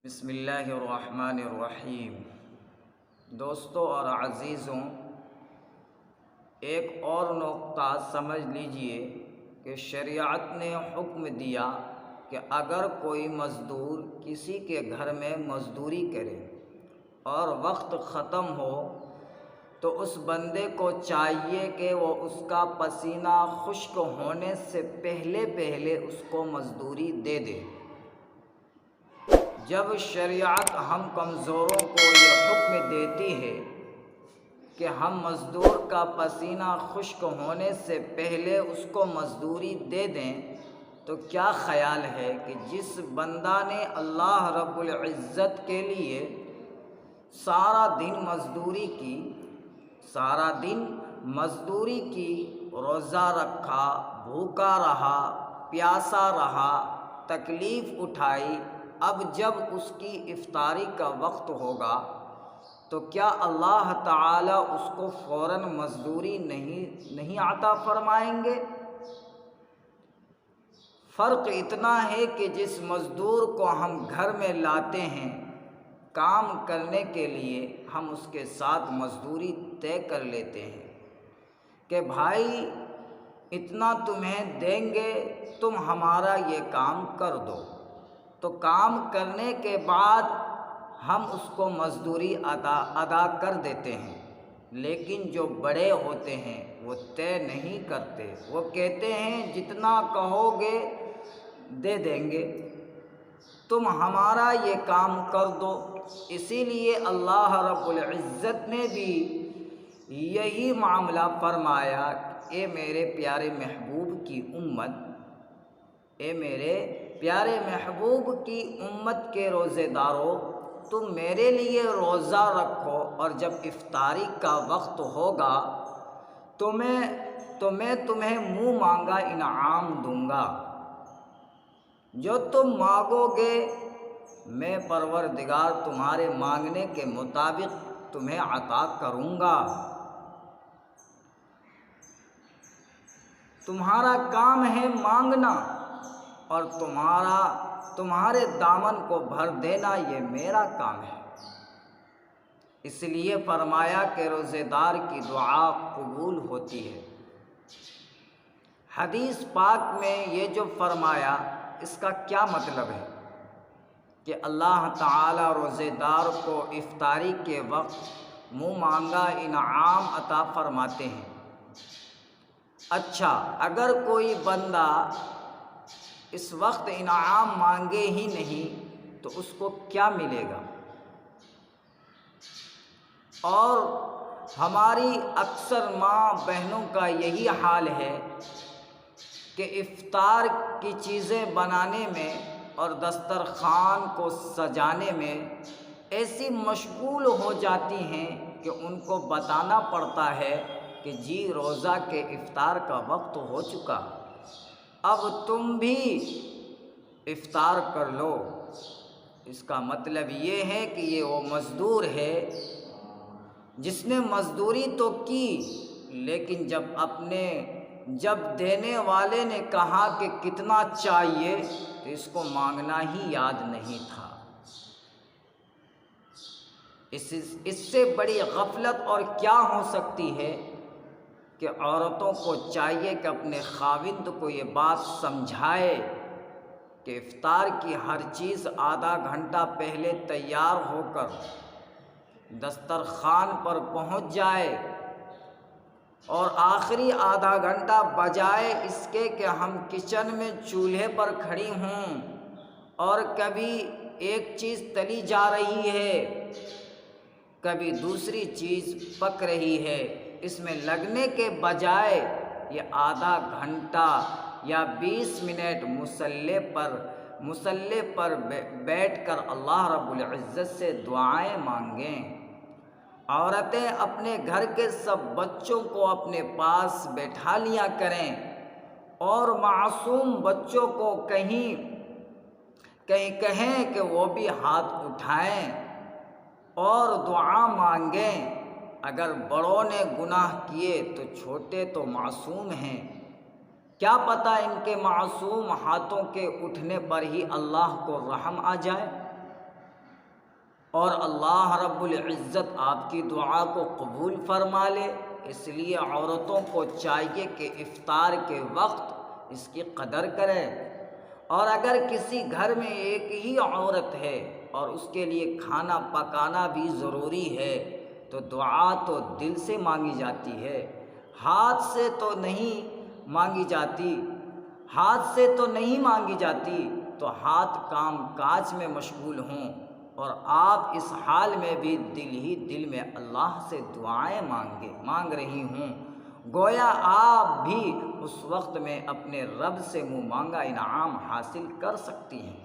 بسم اللہ الرحمن الرحیم۔ دوستوں اور عزیزوں، ایک اور نقطہ سمجھ لیجئے کہ شریعت نے حکم دیا کہ اگر کوئی مزدور کسی کے گھر میں مزدوری کرے اور وقت ختم ہو تو اس بندے کو چاہیے کہ وہ اس کا پسینہ خشک ہونے سے پہلے اس کو مزدوری دے دے۔ جب شریعت ہم کمزوروں کو یہ حکم دیتی ہے کہ ہم مزدور کا پسینہ خشک ہونے سے پہلے اس کو مزدوری دے دیں، تو کیا خیال ہے کہ جس بندہ نے اللہ رب العزت کے لیے سارا دن مزدوری کی، روزہ رکھا، بھوکا رہا، پیاسا رہا، تکلیف اٹھائی، اب جب اس کی افطاری کا وقت ہوگا تو کیا اللہ تعالیٰ اس کو فوراً مزدوری نہیں عطا فرمائیں گے؟ فرق اتنا ہے کہ جس مزدور کو ہم گھر میں لاتے ہیں کام کرنے کے لیے، ہم اس کے ساتھ مزدوری طے کر لیتے ہیں کہ بھائی اتنا تمہیں دیں گے، تم ہمارا یہ کام کر دو، تو کام کرنے کے بعد ہم اس کو مزدوری ادا کر دیتے ہیں۔ لیکن جو بڑے ہوتے ہیں وہ طے نہیں کرتے، وہ کہتے ہیں جتنا کہو گے دے دیں گے، تم ہمارا یہ کام کر دو۔ اسی لیے اللہ رب العزت نے بھی یہی معاملہ فرمایا، اے میرے پیارے محبوب کی امت، اے میرے پیارے محبوب کی امت کے روزے دارو، تم میرے لیے روزہ رکھو، اور جب افطاری کا وقت ہوگا تو میں تمہیں منہ مانگا انعام دوں گا۔ جو تم مانگو گے میں پروردگار تمہارے مانگنے کے مطابق تمہیں عطا کروں گا۔ تمہارا کام ہے مانگنا، اور تمہارے دامن کو بھر دینا یہ میرا کام ہے۔ اس لیے فرمایا کہ روزے دار کی دعا قبول ہوتی ہے۔ حدیث پاک میں یہ جو فرمایا، اس کا کیا مطلب ہے؟ کہ اللہ تعالی روزے دار کو افطاری کے وقت منہ مانگا انعام عطا فرماتے ہیں۔ اچھا، اگر کوئی بندہ اس وقت انعام مانگے ہی نہیں تو اس کو کیا ملے گا؟ اور ہماری اکثر ماں بہنوں کا یہی حال ہے کہ افطار کی چیزیں بنانے میں اور دسترخوان کو سجانے میں ایسی مشغول ہو جاتی ہیں کہ ان کو بتانا پڑتا ہے کہ جی روزہ کے افطار کا وقت ہو چکا، اب تم بھی افطار کر لو۔ اس کا مطلب یہ ہے کہ یہ وہ مزدور ہے جس نے مزدوری تو کی، لیکن جب دینے والے نے کہا کہ کتنا چاہیے تو اس کو مانگنا ہی یاد نہیں تھا۔ اس سے بڑی غفلت اور کیا ہو سکتی ہے کہ عورتوں کو چاہیے کہ اپنے خاوند کو یہ بات سمجھائے کہ افطار کی ہر چیز آدھا گھنٹہ پہلے تیار ہو کر دسترخوان پر پہنچ جائے، اور آخری آدھا گھنٹہ بجائے اس کے کہ ہم کچن میں چولہے پر کھڑی ہوں اور کبھی ایک چیز تلی جا رہی ہے، کبھی دوسری چیز پک رہی ہے، اس میں لگنے کے بجائے یہ آدھا گھنٹہ یا 20 منٹ مصلی پر بیٹھ کر اللہ رب العزت سے دعائیں مانگیں۔ عورتیں اپنے گھر کے سب بچوں کو اپنے پاس بیٹھا لیا کریں، اور معصوم بچوں کو کہیں کہیں کہ وہ بھی ہاتھ اٹھائیں اور دعا مانگیں۔ اگر بڑوں نے گناہ کیے تو چھوٹے تو معصوم ہیں، کیا پتہ ان کے معصوم ہاتھوں کے اٹھنے پر ہی اللہ کو رحم آ جائے۔ اور اللہ رب العزت آپ کی دعا کو قبول فرما لے۔ اس لیے عورتوں کو چاہیے کہ افطار کے وقت اس کی قدر کریں، اور اگر کسی گھر میں ایک ہی عورت ہے اور اس کے لیے کھانا پکانا بھی ضروری ہے تو دعا تو دل سے مانگی جاتی ہے، ہاتھ سے تو نہیں مانگی جاتی، تو ہاتھ کام کاج میں مشغول ہوں، اور آپ اس حال میں بھی دل ہی دل میں اللہ سے دعائیں مانگ رہی ہوں، گویا آپ بھی اس وقت میں اپنے رب سے منہ مانگا انعام حاصل کر سکتی ہیں۔